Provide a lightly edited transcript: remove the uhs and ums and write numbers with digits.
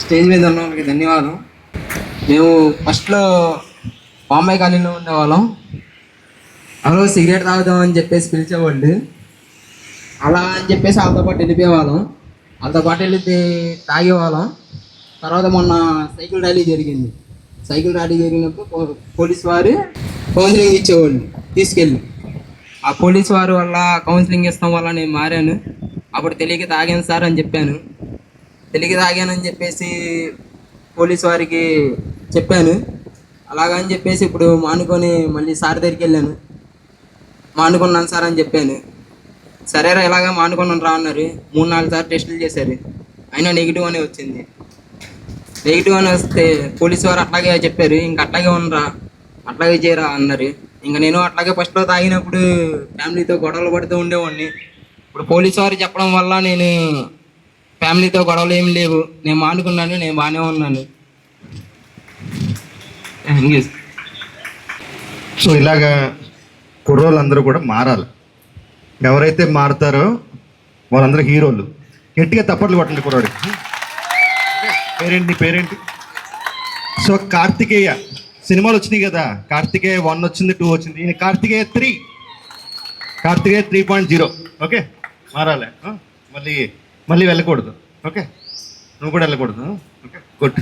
Stage మీద ఉన్న వాళ్ళకి ధన్యవాదం. మేము ఫస్ట్లో బాంబే కాలనీలో ఉండేవాళ్ళం. ఎవరో సిగరెట్ తాగుదామని చెప్పేసి పిలిచేవాళ్ళు. అలా అని చెప్పేసి వాళ్ళతో పాటు వెళ్ళిపోయేవాళ్ళం. వాళ్ళతో పాటు వెళ్ళి తాగేవాళ్ళం. తర్వాత మొన్న సైకిల్ ర్యాలీ జరిగింది. సైకిల్ ర్యాలీ జరిగినప్పుడు పోలీస్ వారు కౌన్సిలింగ్ ఇచ్చేవాళ్ళు తీసుకెళ్ళి. ఆ పోలీస్ వారు వల్ల కౌన్సిలింగ్ ఇస్తాం వల్ల నేను మారాను. అప్పుడు తెలియక తాగాను సార్ అని చెప్పాను. తెలియక తాగానని చెప్పేసి పోలీస్ వారికి చెప్పాను. అలాగని చెప్పేసి ఇప్పుడు మానుకొని మళ్ళీ సార్ దగ్గరికి వెళ్ళాను. మానుకున్నాను సార్ అని చెప్పాను. సరేరా ఇలాగా మానుకున్నాను రా అన్నారు. 3-4 సార్లు టెస్టులు చేశారు. అయినా నెగిటివ్ అనే వచ్చింది. నెగిటివ్ అని వస్తే పోలీసు వారు అట్లాగే చెప్పారు, ఇంక అట్లాగే ఉండరా, అట్లాగే చేయరా అన్నారు. ఇంకా నేను అట్లాగే ఫస్ట్లో తాగినప్పుడు ఫ్యామిలీతో గొడవలు పడుతూ ఉండేవాడిని. ఇప్పుడు పోలీసు వారు చెప్పడం వల్ల నేను ఫ్యామిలీతో గొడవలు ఏమి లేవు, నేను మానుకున్నాను, నేను బాగానే ఉన్నాను. సో ఇలాగా కుర్రోళ్ళందరూ కూడా మారాలి. ఎవరైతే మారుతారో వాళ్ళందరూ హీరోలు. గట్టిగా తప్పట్లు కొట్టండి కుర్రోడికి. పేరేంటి? సో కార్తికేయ సినిమాలు వచ్చినాయి కదా. కార్తికేయ 1 వచ్చింది, 2 వచ్చింది. ఈయన కార్తికేయ 3.0. ఓకే, మారాలి. మళ్ళీ వెళ్ళకూడదు. ఓకే, నువ్వు కూడా వెళ్ళకూడదు. Okay, good.